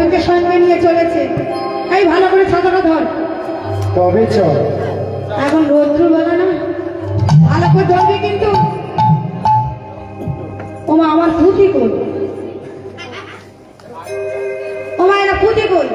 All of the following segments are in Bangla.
কতজনকে সঙ্গে নিয়ে চলেছে। এই ভালো করে ছাতাটা ধর, তবে চল। এখন রৌদ্র বেলা না, ভালো করে ধরবি কিন্তু। ওমা আমার পুঁতি কই, ওমা এরা পুঁতি কই।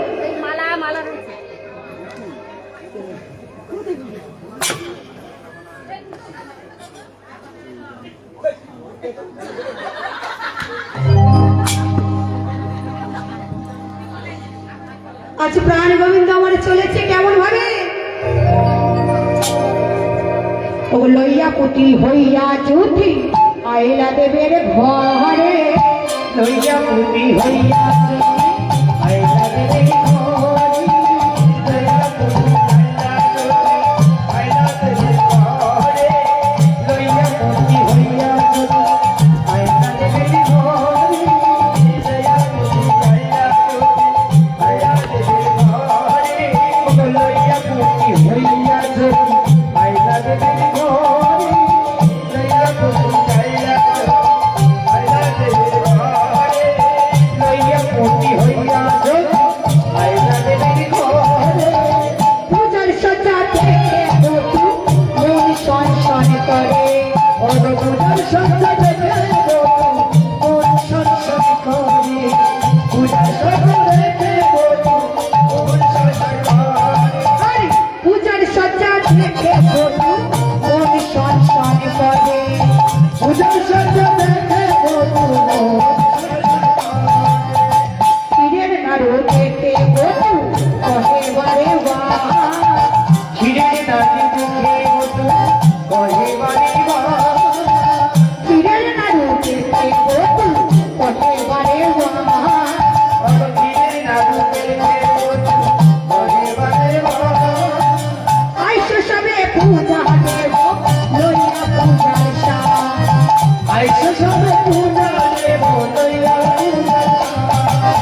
আচ্ছা প্রাণ গোবিন্দ আমার চলেছে কেমন ভাবে, ও লইয়া পুতি হইয়া চুতি আইলা দেবের ঘরে, লইয়া পুতি হইয়া আইলা দেবের ঘরে, লইয়া পুতি আইলা দেবের ঘরে, লইয়া পুতি হইয়া আইলা দেবের ঘরে, লইয়া পুতি আইলা দেবের ঘরে, ও লইয়া পুতি হইয়া আইলা দেবের ঘরে, লইয়া পুতি আইলা দেবের ঘরে, লইয়া পুতি হইয়া আইলা দেবের ঘরে। পূজার সজ্জা দেখে বধূ মন সনসন করে, ও পূজার সজ্জা দেখে বধূ মন সনসন করে, পূজার সজ্জা দেখে বধূ মন সনসন করে, পূজার সজ্জা দেখে বধূ মন সনসন করে, পূজার সজ্জা দেখে বধূ মন ক্ষীরের নাড়ু দেখে বধূ কহে বারে বা, ক্ষীরের নাড়ু দেখে বধূ কহে বারে বা, ক্ষীরের নাড়ু দেখে বধূ কহে বারে বা, ক্ষীরের নাড়ু দেখে বধূ কহে বারে বা। আইসো সবে পূজা দেব লইয়া পূজার সাজ, আইসো সবে পূজা দেব লইয়া পূজার সাজ,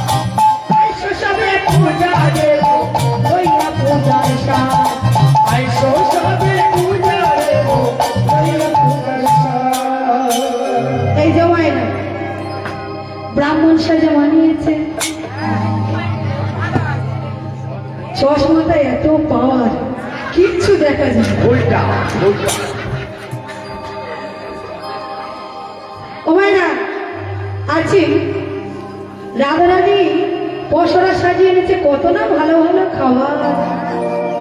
আইসো সবে পূজা দেব লইয়া পূজার সাজ, আইসো সবে পূজা দেব লইয়া পূজার সাজ। এই জমায় না ব্রাহ্মণ সাজে মানিয়েছে, চশমাটা এত পাওয়ার কিচ্ছু দেখা যায় না। উল্টা উল্টা। ও মায়েরা আছি রাধারানী পসরা সাজিয়ে এনেছে, কত না ভালো ভালো খাবার।